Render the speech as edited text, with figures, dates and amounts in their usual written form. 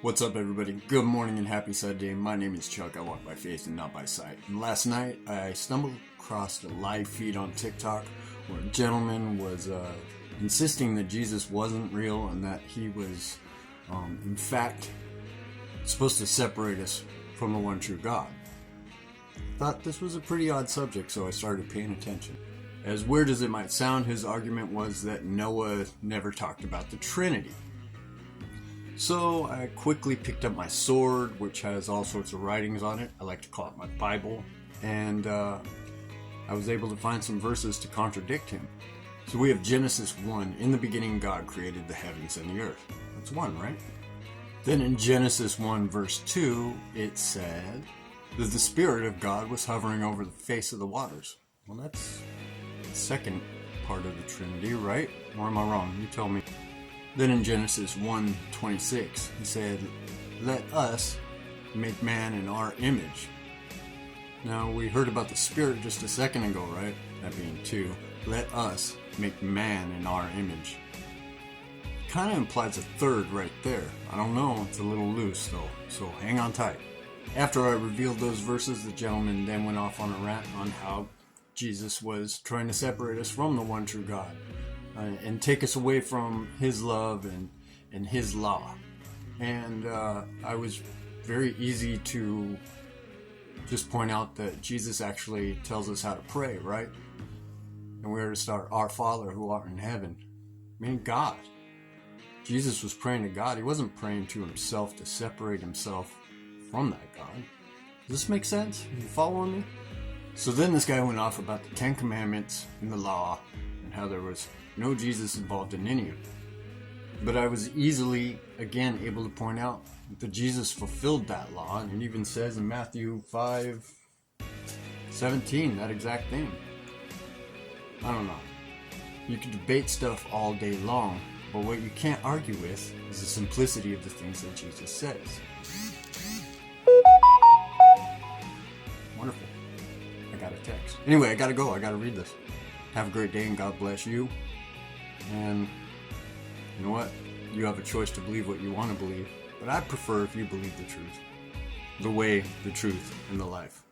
What's up, everybody? Good morning and happy Sunday. My name is Chuck. I walk by faith and not by sight. And last night, I stumbled across a live feed on TikTok where a gentleman was insisting that Jesus wasn't real and that he was, in fact, supposed to separate us from the one true God. Thought this was a pretty odd subject, so I started paying attention. As weird as it might sound, his argument was that Noah never talked about the Trinity. So I quickly picked up my sword, which has all sorts of writings on it. I like to call it my Bible. And I was able to find some verses to contradict him. So we have Genesis 1. In the beginning, God created the heavens and the earth. That's one, right? Then in Genesis 1 verse 2, it said that the Spirit of God was hovering over the face of the waters. Well, that's the second part of the Trinity, right? Or am I wrong? You tell me. Then in Genesis 1:26, he said, "Let us make man in our image." Now, we heard about the Spirit just a second ago, right? That being two. Let us make man in our image. Kind of implies a third right there. I don't know, it's a little loose though, so hang on tight. After I revealed those verses, the gentleman then went off on a rant on how Jesus was trying to separate us from the one true God. And take us away from his love and his law. And I was very easy to just point out that Jesus actually tells us how to pray, right? And we are to start, "Our Father who art in heaven," meaning God. Jesus was praying to God. He wasn't praying to himself to separate himself from that God. Does this make sense? Are you following me? So then this guy went off about the Ten Commandments and the law and how there was no Jesus involved in any of it. But I was easily, again, able to point out that Jesus fulfilled that law, and it even says in Matthew 5:17, that exact thing. I don't know. You can debate stuff all day long, but what you can't argue with is the simplicity of the things that Jesus says. Wonderful. I got a text. Anyway, I gotta go. I gotta read this. Have a great day and God bless you. And you know what? You have a choice to believe what you want to believe, but I prefer if you believe the truth. The way, the truth, and the life.